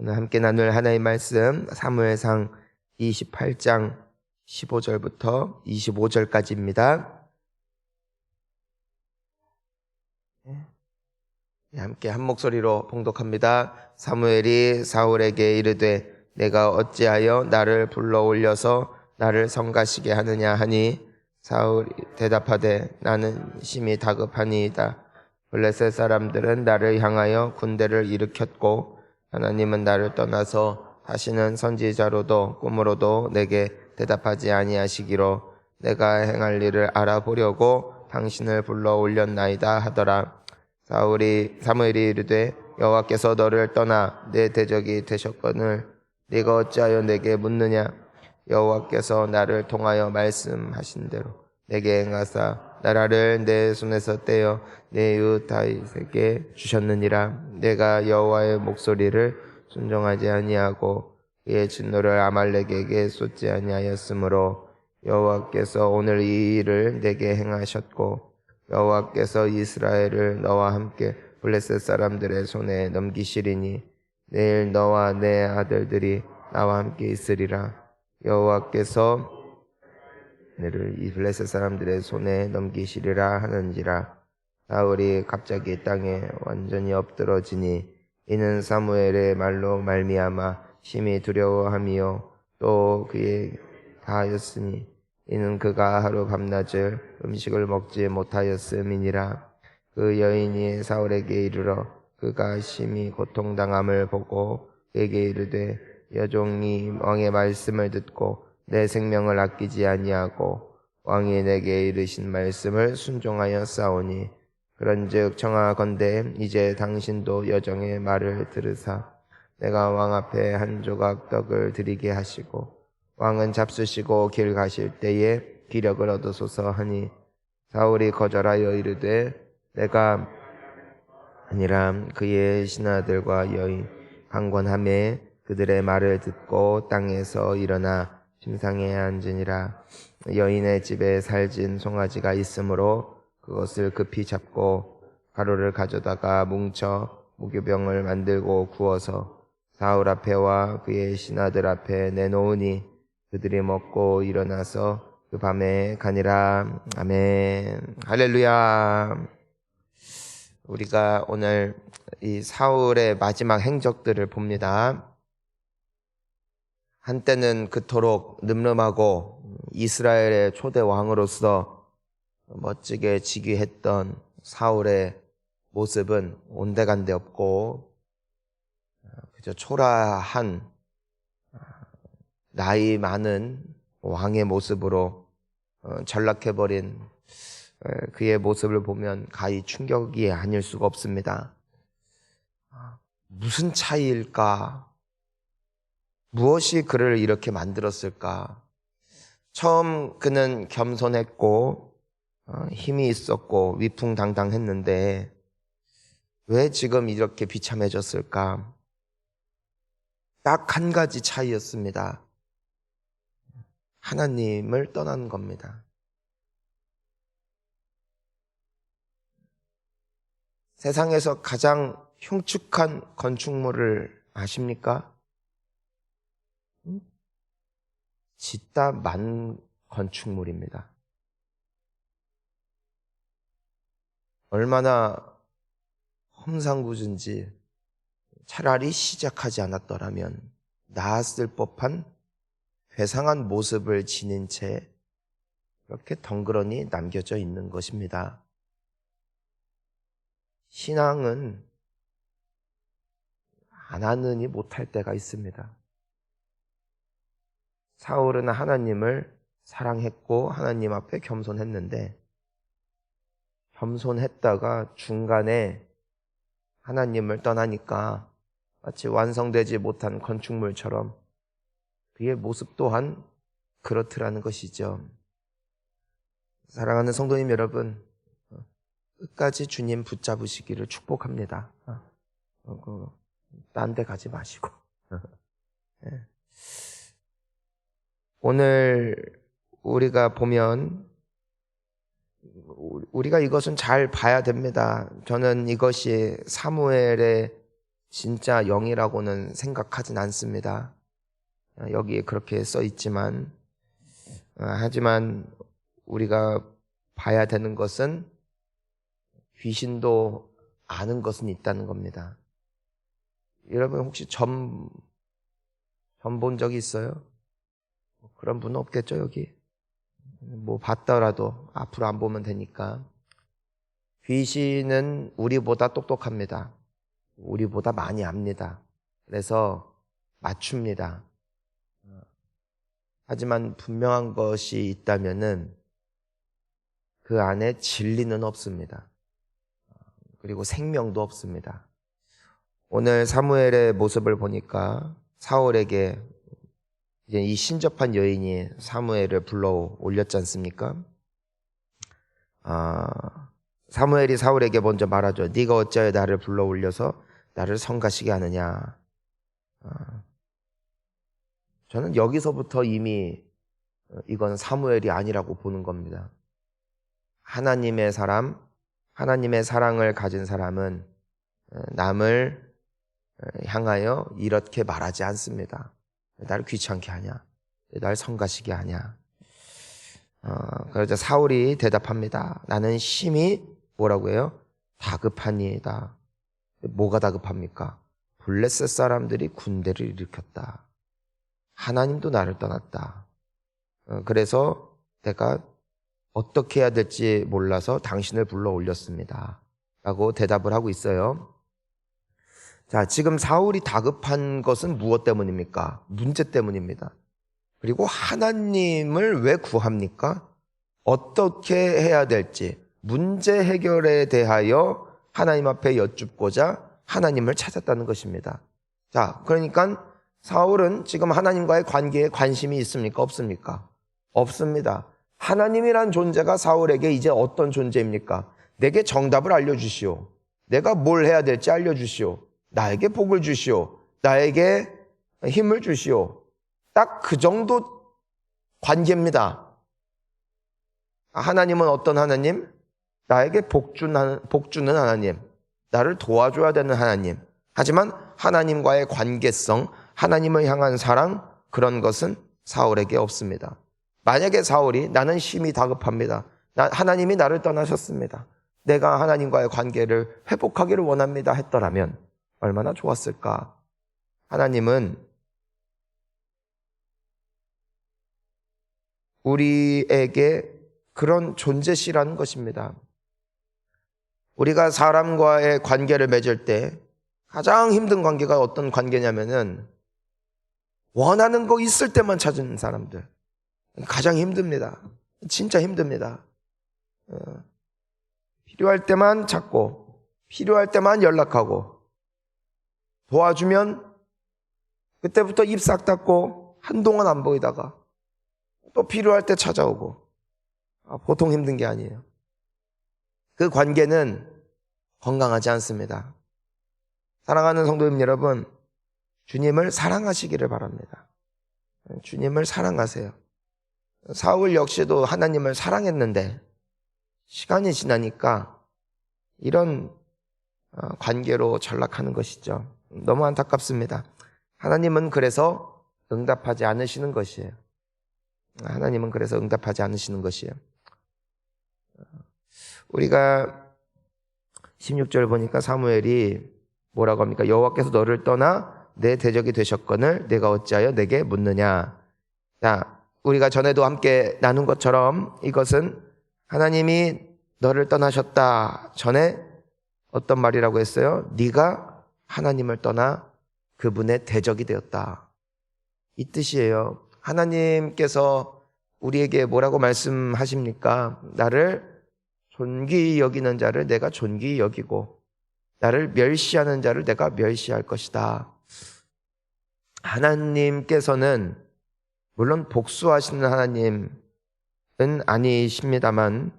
오늘 함께 나눌 하나님의 말씀 사무엘상 28장 15절부터 25절까지입니다. 함께 한 목소리로 봉독합니다. 사무엘이 사울에게 이르되 내가 어찌하여 나를 불러 올려서 나를 성가시게 하느냐 하니 사울이 대답하되 나는 심히 다급하니이다. 블레셋 사람들은 나를 향하여 군대를 일으켰고 하나님은 나를 떠나서 다시는 선지자로도 꿈으로도 내게 대답하지 아니하시기로 내가 행할 일을 알아보려고 당신을 불러 올렸나이다 하더라. 사무엘이 이르되 여호와께서 너를 떠나 내 대적이 되셨거늘 네가 어찌하여 내게 묻느냐. 여호와께서 나를 통하여 말씀하신 대로 내게 행하사 나라를 내 손에서 떼어 내 이웃 다윗에게 주셨느니라. 내가 여호와의 목소리를 순종하지 아니하고 그의 진노를 아말렉에게 쏟지 아니하였으므로 여호와께서 오늘 이 일을 내게 행하셨고 여호와께서 이스라엘을 너와 함께 블레셋 사람들의 손에 넘기시리니 내일 너와 내 아들들이 나와 함께 있으리라. 여호와께서 너를 이 블레셋 사람들의 손에 넘기시리라 하는지라. 사울이 갑자기 땅에 완전히 엎드러지니 이는 사무엘의 말로 말미암아 심히 두려워함이요 또 그의 다하였으니 이는 그가 하루 밤낮을 음식을 먹지 못하였음이니라. 그 여인이 사울에게 이르러 그가 심히 고통당함을 보고 그에게 이르되 여종이 왕의 말씀을 듣고 내 생명을 아끼지 아니하고 왕이 내게 이르신 말씀을 순종하여 싸우니 그런즉 청하건대 이제 당신도 여종의 말을 들으사 내가 왕 앞에 한 조각 떡을 드리게 하시고 왕은 잡수시고 길 가실 때에 기력을 얻으소서 하니 사울이 거절하여 이르되 내가 아니라 그의 신하들과 여인 강권하매 그들의 말을 듣고 땅에서 일어나 침상에 앉으니라. 여인의 집에 살진 송아지가 있으므로 그것을 급히 잡고 가루를 가져다가 뭉쳐 무교병을 만들고 구워서 사울 앞에와 그의 신하들 앞에 내놓으니 그들이 먹고 일어나서 그 밤에 가니라. 아멘. 할렐루야. 우리가 오늘 이 사울의 마지막 행적들을 봅니다. 한때는 그토록 늠름하고 이스라엘의 초대 왕으로서 멋지게 즉위했던 사울의 모습은 온데간데 없고 그저 초라한 나이 많은 왕의 모습으로 전락해버린 그의 모습을 보면 가히 충격이 아닐 수가 없습니다. 무슨 차이일까? 무엇이 그를 이렇게 만들었을까? 처음 그는 겸손했고 힘이 있었고 위풍당당했는데 왜 지금 이렇게 비참해졌을까? 딱 한 가지 차이였습니다. 하나님을 떠난 겁니다. 세상에서 가장 흉측한 건축물을 아십니까? 짓다 만 건축물입니다. 얼마나 험상궂은지 차라리 시작하지 않았더라면 나았을 법한 괴상한 모습을 지닌 채 이렇게 덩그러니 남겨져 있는 것입니다. 신앙은 안 하느니 못할 때가 있습니다. 사울은 하나님을 사랑했고 하나님 앞에 겸손했는데 겸손했다가 중간에 하나님을 떠나니까 마치 완성되지 못한 건축물처럼 그의 모습 또한 그렇더라는 것이죠. 사랑하는 성도님 여러분, 끝까지 주님 붙잡으시기를 축복합니다. 딴 데 가지 마시고. 오늘 우리가 보면 우리가 이것은 잘 봐야 됩니다. 저는 이것이 사무엘의 진짜 영이라고는 생각하진 않습니다. 여기에 그렇게 써 있지만, 하지만 우리가 봐야 되는 것은 귀신도 아는 것은 있다는 겁니다. 여러분 혹시 점 본 적이 있어요? 그런 분은 없겠죠, 여기? 뭐 봤더라도 앞으로 안 보면 되니까. 귀신은 우리보다 똑똑합니다. 우리보다 많이 압니다. 그래서 맞춥니다. 하지만 분명한 것이 있다면은 그 안에 진리는 없습니다. 그리고 생명도 없습니다. 오늘 사무엘의 모습을 보니까 사울에게 이제 이 신접한 여인이 사무엘을 불러 올렸지 않습니까? 사무엘이 사울에게 먼저 말하죠. 네가 어찌하여 나를 불러 올려서 나를 성가시게 하느냐. 저는 여기서부터 이미 이건 사무엘이 아니라고 보는 겁니다. 하나님의 사람, 하나님의 사랑을 가진 사람은 남을 향하여 이렇게 말하지 않습니다. 나를 귀찮게 하냐? 날 성가시게 하냐? 그러자 사울이 대답합니다. 나는 심히 뭐라고 해요? 다급하니이다. 뭐가 다급합니까? 블레셋 사람들이 군대를 일으켰다. 하나님도 나를 떠났다. 그래서 내가 어떻게 해야 될지 몰라서 당신을 불러 올렸습니다. 라고 대답을 하고 있어요. 자, 지금 사울이 다급한 것은 무엇 때문입니까? 문제 때문입니다. 그리고 하나님을 왜 구합니까? 어떻게 해야 될지 문제 해결에 대하여 하나님 앞에 여쭙고자 하나님을 찾았다는 것입니다. 자, 그러니까 사울은 지금 하나님과의 관계에 관심이 있습니까? 없습니까? 없습니다. 하나님이란 존재가 사울에게 이제 어떤 존재입니까? 내게 정답을 알려주시오. 내가 뭘 해야 될지 알려주시오. 나에게 복을 주시오. 나에게 힘을 주시오. 딱 그 정도 관계입니다. 하나님은 어떤 하나님? 나에게 복 주는 하나님. 나를 도와줘야 되는 하나님. 하지만 하나님과의 관계성, 하나님을 향한 사랑, 그런 것은 사울에게 없습니다. 만약에 사울이 나는 심히 다급합니다. 하나님이 나를 떠나셨습니다. 내가 하나님과의 관계를 회복하기를 원합니다 했더라면 얼마나 좋았을까. 하나님은 우리에게 그런 존재시라는 것입니다. 우리가 사람과의 관계를 맺을 때 가장 힘든 관계가 어떤 관계냐면은 원하는 거 있을 때만 찾는 사람들. 가장 힘듭니다. 진짜 힘듭니다. 필요할 때만 찾고 필요할 때만 연락하고 도와주면 그때부터 입 싹 닫고 한동안 안 보이다가 또 필요할 때 찾아오고 보통 힘든 게 아니에요. 그 관계는 건강하지 않습니다. 사랑하는 성도님 여러분, 주님을 사랑하시기를 바랍니다. 주님을 사랑하세요. 사울 역시도 하나님을 사랑했는데 시간이 지나니까 이런 관계로 전락하는 것이죠. 너무 안타깝습니다. 하나님은 그래서 응답하지 않으시는 것이에요. 하나님은 그래서 응답하지 않으시는 것이에요. 우리가 16절 보니까 사무엘이 뭐라고 합니까? 여호와께서 너를 떠나 내 대적이 되셨거늘 내가 어찌하여 내게 묻느냐. 자, 우리가 전에도 함께 나눈 것처럼 이것은 하나님이 너를 떠나셨다 전에 어떤 말이라고 했어요? 네가 하나님을 떠나 그분의 대적이 되었다. 이 뜻이에요. 하나님께서 우리에게 뭐라고 말씀하십니까? 나를 존귀히 여기는 자를 내가 존귀히 여기고 나를 멸시하는 자를 내가 멸시할 것이다. 하나님께서는 물론 복수하시는 하나님은 아니십니다만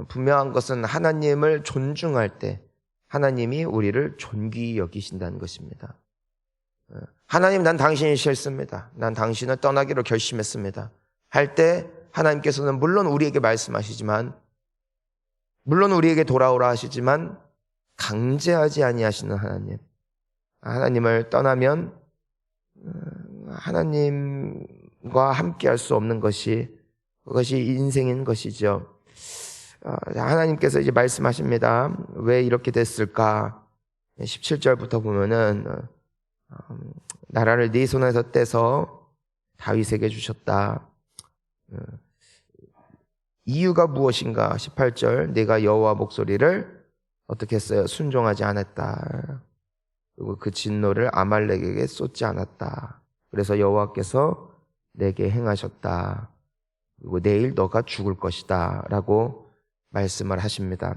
분명한 것은 하나님을 존중할 때 하나님이 우리를 존귀히 여기신다는 것입니다. 하나님, 난 당신이 싫습니다. 난 당신을 떠나기로 결심했습니다. 할 때 하나님께서는 물론 우리에게 말씀하시지만 물론 우리에게 돌아오라 하시지만 강제하지 아니하시는 하나님. 하나님을 떠나면 하나님과 함께 할 수 없는 그것이 인생인 것이죠. 하나님께서 이제 말씀하십니다. 왜 이렇게 됐을까? 17절부터 보면은 나라를 네 손에서 떼서 다윗에게 주셨다. 이유가 무엇인가? 18절 내가 여호와 목소리를 어떻게 했어요? 순종하지 않았다. 그리고 그 진노를 아말렉에게 쏟지 않았다. 그래서 여호와께서 내게 행하셨다. 그리고 내일 너가 죽을 것이다 라고 말씀을 하십니다.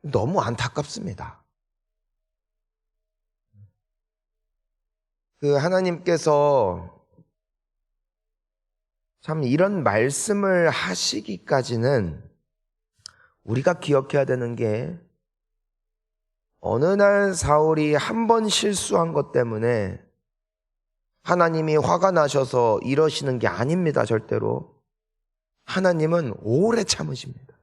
너무 안타깝습니다. 그 하나님께서 참 이런 말씀을 하시기까지는 우리가 기억해야 되는 게 어느 날 사울이 한 번 실수한 것 때문에 하나님이 화가 나셔서 이러시는 게 아닙니다. 절대로. 하나님은 오래 참으십니다.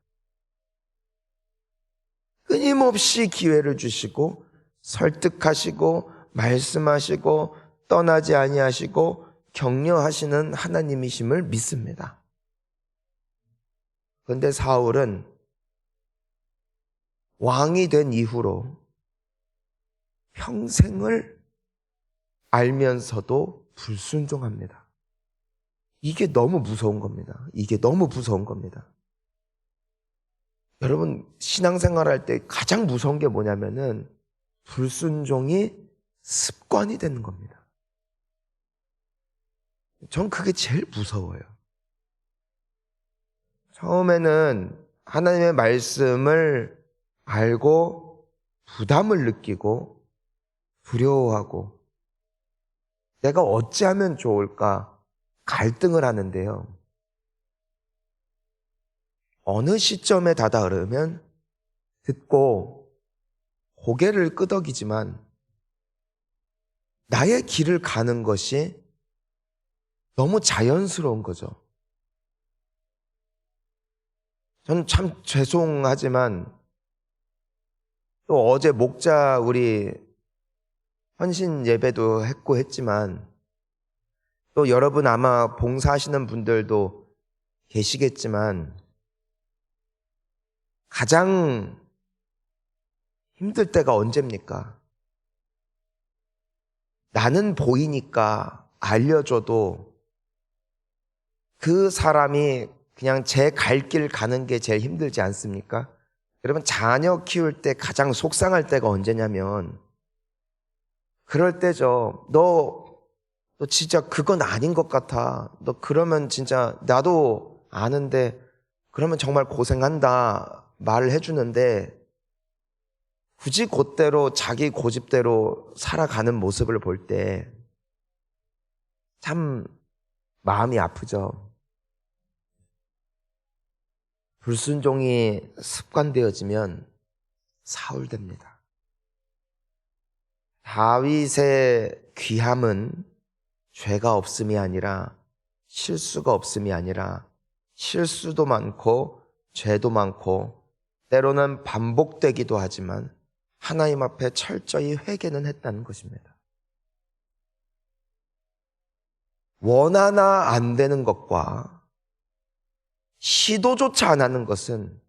끊임없이 기회를 주시고 설득하시고 말씀하시고 떠나지 아니하시고 격려하시는 하나님이심을 믿습니다. 그런데 사울은 왕이 된 이후로 평생을 알면서도 불순종합니다. 이게 너무 무서운 겁니다. 이게 너무 무서운 겁니다. 여러분, 신앙생활할 때 가장 무서운 게 뭐냐면은 불순종이 습관이 되는 겁니다. 전 그게 제일 무서워요. 처음에는 하나님의 말씀을 알고 부담을 느끼고 두려워하고 내가 어찌하면 좋을까 갈등을 하는데요. 어느 시점에 다다르면 듣고 고개를 끄덕이지만 나의 길을 가는 것이 너무 자연스러운 거죠. 저는 참 죄송하지만 또 어제 목자 우리 헌신 예배도 했고 했지만 또 여러분 아마 봉사하시는 분들도 계시겠지만 가장 힘들 때가 언제입니까? 나는 보이니까 알려줘도 그 사람이 그냥 제 갈 길 가는 게 제일 힘들지 않습니까? 여러분 자녀 키울 때 가장 속상할 때가 언제냐면 그럴 때죠. 너 진짜 그건 아닌 것 같아. 너 그러면 진짜 나도 아는데 그러면 정말 고생한다 말을 해주는데 굳이 그대로 자기 고집대로 살아가는 모습을 볼 때 참 마음이 아프죠. 불순종이 습관되어지면 사울됩니다. 다윗의 귀함은 죄가 없음이 아니라 실수가 없음이 아니라 실수도 많고 죄도 많고 때로는 반복되기도 하지만 하나님 앞에 철저히 회개는 했다는 것입니다. 원하나 안 되는 것과 시도조차 안 하는 것은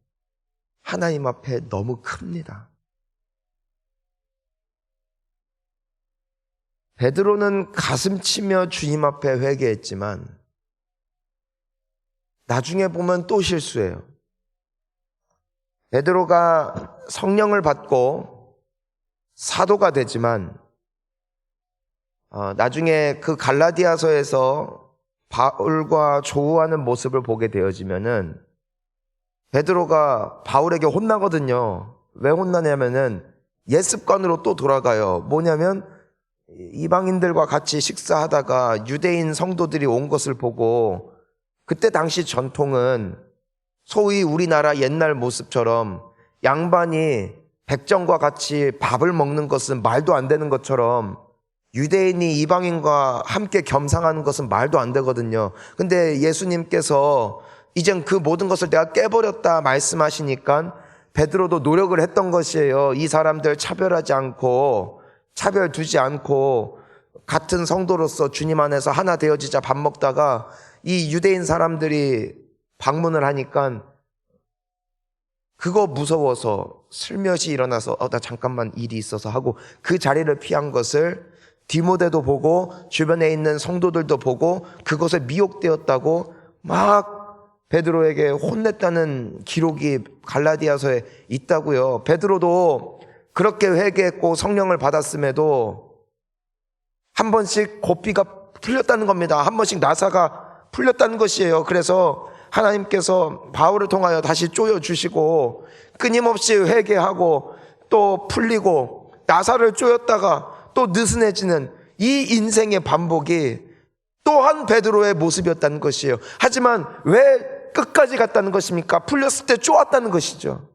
하나님 앞에 너무 큽니다. 베드로는 가슴 치며 주님 앞에 회개했지만 나중에 보면 또 실수해요. 베드로가 성령을 받고 사도가 되지만 나중에 그 갈라디아서에서 바울과 조우하는 모습을 보게 되어지면은 베드로가 바울에게 혼나거든요. 왜 혼나냐면은 옛 습관으로 또 돌아가요. 뭐냐면 이방인들과 같이 식사하다가 유대인 성도들이 온 것을 보고 그때 당시 전통은 소위 우리나라 옛날 모습처럼 양반이 백정과 같이 밥을 먹는 것은 말도 안 되는 것처럼 유대인이 이방인과 함께 겸상하는 것은 말도 안 되거든요. 근데 예수님께서 이젠 그 모든 것을 내가 깨버렸다 말씀하시니까 베드로도 노력을 했던 것이에요. 이 사람들 차별하지 않고, 차별 두지 않고 같은 성도로서 주님 안에서 하나 되어지자 밥 먹다가 이 유대인 사람들이 방문을 하니까 그거 무서워서 슬며시 일어나서 나 잠깐만 일이 있어서 하고 그 자리를 피한 것을 디모데도 보고 주변에 있는 성도들도 보고 그것에 미혹되었다고 막 베드로에게 혼냈다는 기록이 갈라디아서에 있다고요. 베드로도 그렇게 회개했고 성령을 받았음에도 한 번씩 고삐가 풀렸다는 겁니다. 한 번씩 나사가 풀렸다는 것이에요. 그래서 하나님께서 바울을 통하여 다시 쪼여주시고 끊임없이 회개하고 또 풀리고 나사를 쪼였다가 또 느슨해지는 이 인생의 반복이 또한 베드로의 모습이었다는 것이에요. 하지만 왜 끝까지 갔다는 것입니까? 풀렸을 때 쪼았다는 것이죠.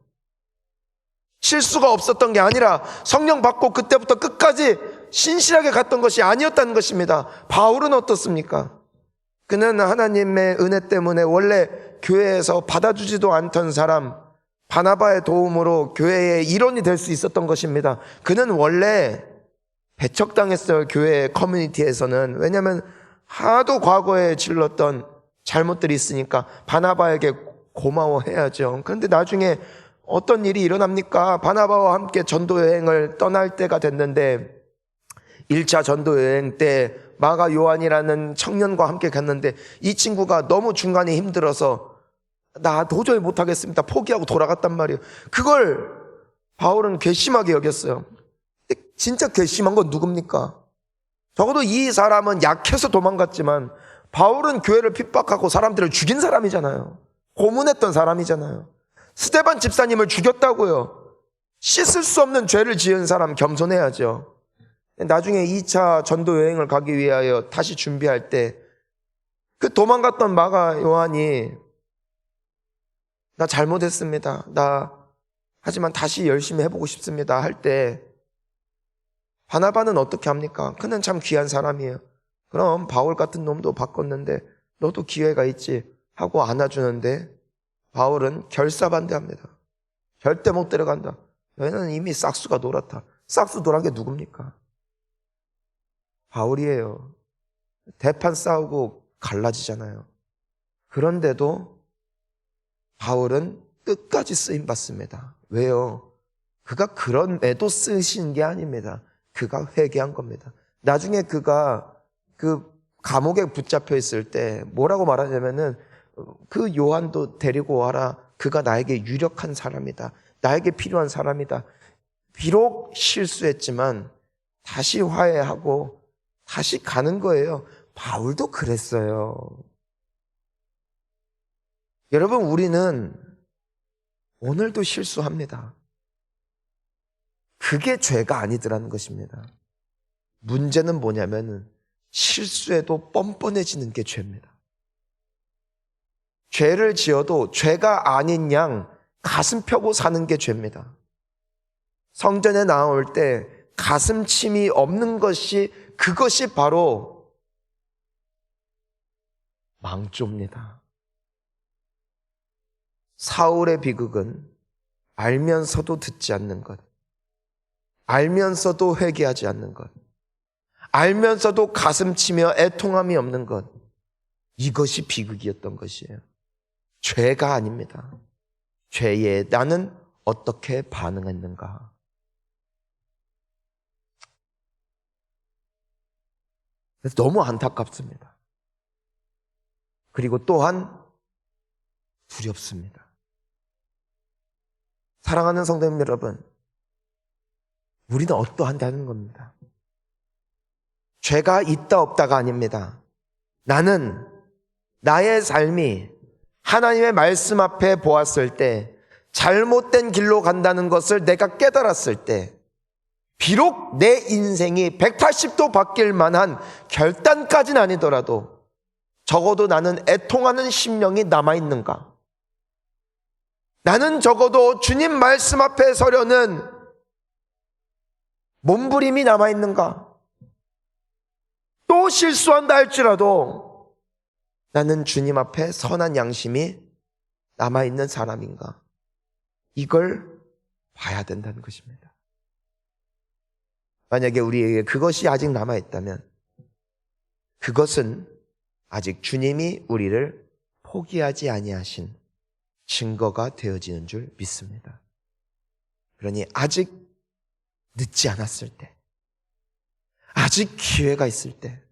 실수가 없었던 게 아니라 성령 받고 그때부터 끝까지 신실하게 갔던 것이 아니었다는 것입니다. 바울은 어떻습니까? 그는 하나님의 은혜 때문에 원래 교회에서 받아주지도 않던 사람 바나바의 도움으로 교회의 일원이 될 수 있었던 것입니다. 그는 원래 배척당했어요. 교회 커뮤니티에서는. 왜냐하면 하도 과거에 질렀던 잘못들이 있으니까 바나바에게 고마워해야죠. 그런데 나중에 어떤 일이 일어납니까? 바나바와 함께 전도여행을 떠날 때가 됐는데 1차 전도여행 때 마가 요한이라는 청년과 함께 갔는데 이 친구가 너무 중간에 힘들어서 나 도저히 못하겠습니다. 포기하고 돌아갔단 말이에요. 그걸 바울은 괘씸하게 여겼어요. 진짜 괘씸한 건 누굽니까? 적어도 이 사람은 약해서 도망갔지만 바울은 교회를 핍박하고 사람들을 죽인 사람이잖아요. 고문했던 사람이잖아요. 스데반 집사님을 죽였다고요. 씻을 수 없는 죄를 지은 사람 겸손해야죠. 나중에 2차 전도 여행을 가기 위하여 다시 준비할 때 그 도망갔던 마가 요한이 나 잘못했습니다. 하지만 다시 열심히 해보고 싶습니다. 할 때 바나바는 어떻게 합니까? 그는 참 귀한 사람이에요. 그럼 바울 같은 놈도 바꿨는데 너도 기회가 있지 하고 안아주는데 바울은 결사반대합니다. 절대 못 데려간다. 너희는 이미 싹수가 놀았다. 싹수 놀란 게 누굽니까? 바울이에요. 대판 싸우고 갈라지잖아요. 그런데도 바울은 끝까지 쓰임받습니다. 왜요? 그가 그런 애도 쓰신 게 아닙니다. 그가 회개한 겁니다. 나중에 그가 그 감옥에 붙잡혀 있을 때 뭐라고 말하냐면은 그 요한도 데리고 와라. 그가 나에게 유력한 사람이다. 나에게 필요한 사람이다. 비록 실수했지만 다시 화해하고 다시 가는 거예요. 바울도 그랬어요. 여러분, 우리는 오늘도 실수합니다. 그게 죄가 아니더라는 것입니다. 문제는 뭐냐면 실수해도 뻔뻔해지는 게 죄입니다. 죄를 지어도 죄가 아닌 양 가슴 펴고 사는 게 죄입니다. 성전에 나올 때 가슴 침이 없는 것이 그것이 바로 망조입니다. 사울의 비극은 알면서도 듣지 않는 것, 알면서도 회개하지 않는 것, 알면서도 가슴 치며 애통함이 없는 것, 이것이 비극이었던 것이에요. 죄가 아닙니다. 죄에 나는 어떻게 반응했는가? 그래서 너무 안타깝습니다. 그리고 또한 두렵습니다. 사랑하는 성도님 여러분, 우리는 어떠한다는 겁니다. 죄가 있다 없다가 아닙니다. 나는 나의 삶이 하나님의 말씀 앞에 보았을 때 잘못된 길로 간다는 것을 내가 깨달았을 때 비록 내 인생이 180도 바뀔 만한 결단까지는 아니더라도 적어도 나는 애통하는 심령이 남아있는가? 나는 적어도 주님 말씀 앞에 서려는 몸부림이 남아있는가? 또 실수한다 할지라도 나는 주님 앞에 선한 양심이 남아있는 사람인가? 이걸 봐야 된다는 것입니다. 만약에 우리에게 그것이 아직 남아있다면 그것은 아직 주님이 우리를 포기하지 아니하신 증거가 되어지는 줄 믿습니다. 그러니 아직 늦지 않았을 때, 아직 기회가 있을 때,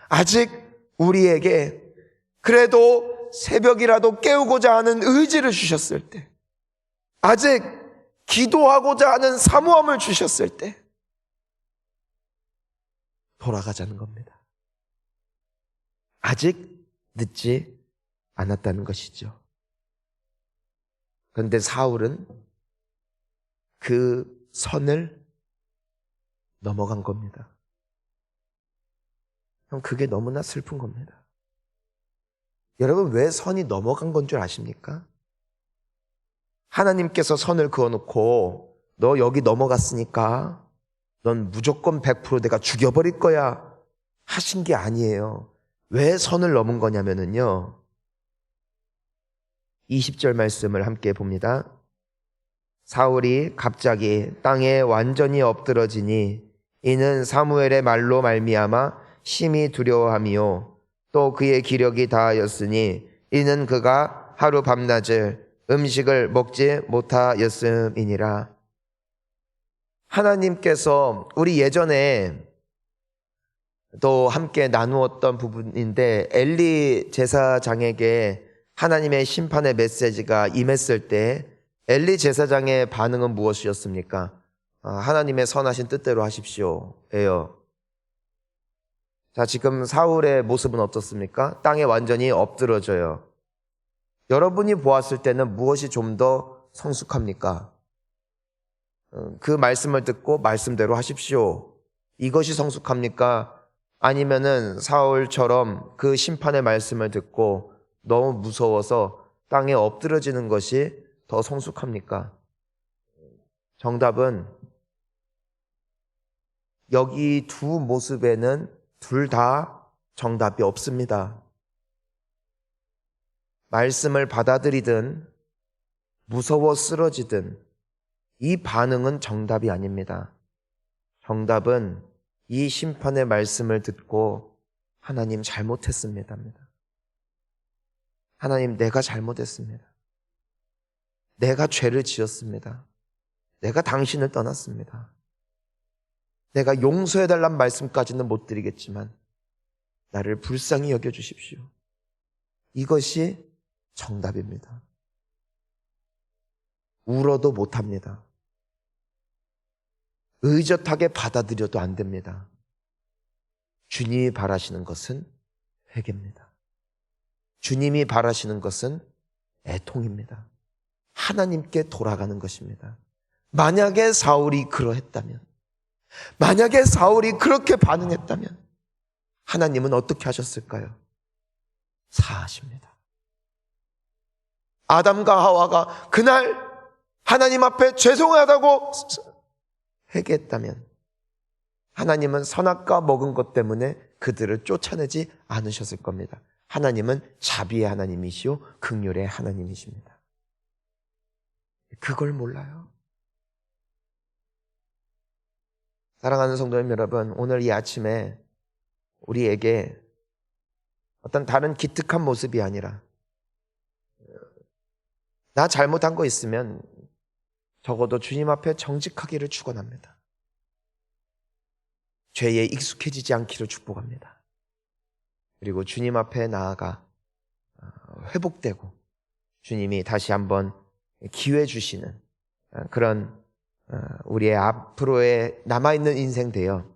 아직 우리에게 그래도 새벽이라도 깨우고자 하는 의지를 주셨을 때, 아직 기도하고자 하는 사모함을 주셨을 때 돌아가자는 겁니다. 아직 늦지 않았다는 것이죠. 그런데 사울은 그 선을 넘어간 겁니다. 그게 너무나 슬픈 겁니다. 여러분, 왜 선이 넘어간 건 줄 아십니까? 하나님께서 선을 그어놓고 너 여기 넘어갔으니까 넌 무조건 100% 내가 죽여버릴 거야 하신 게 아니에요. 왜 선을 넘은 거냐면요, 20절 말씀을 함께 봅니다. 사울이 갑자기 땅에 완전히 엎드러지니 이는 사무엘의 말로 말미암아 심히 두려워함이요 또 그의 기력이 다하였으니 이는 그가 하루 밤낮을 음식을 먹지 못하였음이니라. 하나님께서 우리 예전에 또 함께 나누었던 부분인데, 엘리 제사장에게 하나님의 심판의 메시지가 임했을 때 엘리 제사장의 반응은 무엇이었습니까? 하나님의 선하신 뜻대로 하십시오 예요. 자, 지금 사울의 모습은 어떻습니까? 땅에 완전히 엎드러져요. 여러분이 보았을 때는 무엇이 좀 더 성숙합니까? 그 말씀을 듣고 말씀대로 하십시오, 이것이 성숙합니까? 아니면은 사울처럼 그 심판의 말씀을 듣고 너무 무서워서 땅에 엎드러지는 것이 더 성숙합니까? 정답은 여기 두 모습에는 둘 다 정답이 없습니다. 말씀을 받아들이든 무서워 쓰러지든 이 반응은 정답이 아닙니다. 정답은 이 심판의 말씀을 듣고 하나님 잘못했습니다. 하나님, 내가 잘못했습니다. 내가 죄를 지었습니다. 내가 당신을 떠났습니다. 내가 용서해달란 말씀까지는 못 드리겠지만 나를 불쌍히 여겨주십시오. 이것이 정답입니다. 울어도 못합니다. 의젓하게 받아들여도 안 됩니다. 주님이 바라시는 것은 회개입니다. 주님이 바라시는 것은 애통입니다. 하나님께 돌아가는 것입니다. 만약에 사울이 그러했다면, 만약에 사울이 그렇게 반응했다면 하나님은 어떻게 하셨을까요? 사하십니다. 아담과 하와가 그날 하나님 앞에 죄송하다고 회개했다면 하나님은 선악과 먹은 것 때문에 그들을 쫓아내지 않으셨을 겁니다. 하나님은 자비의 하나님이시요 긍휼의 하나님이십니다. 그걸 몰라요. 사랑하는 성도님 여러분, 오늘 이 아침에 우리에게 어떤 다른 기특한 모습이 아니라, 나 잘못한 거 있으면 적어도 주님 앞에 정직하기를 축원합니다. 죄에 익숙해지지 않기를 축복합니다. 그리고 주님 앞에 나아가 회복되고 주님이 다시 한번 기회 주시는 그런 우리의 앞으로의 남아있는 인생 되어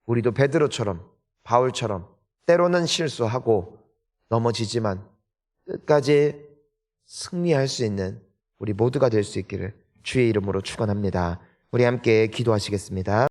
우리도 베드로처럼, 바울처럼 때로는 실수하고 넘어지지만 끝까지 승리할 수 있는 우리 모두가 될 수 있기를 주의 이름으로 축원합니다. 우리 함께 기도하시겠습니다.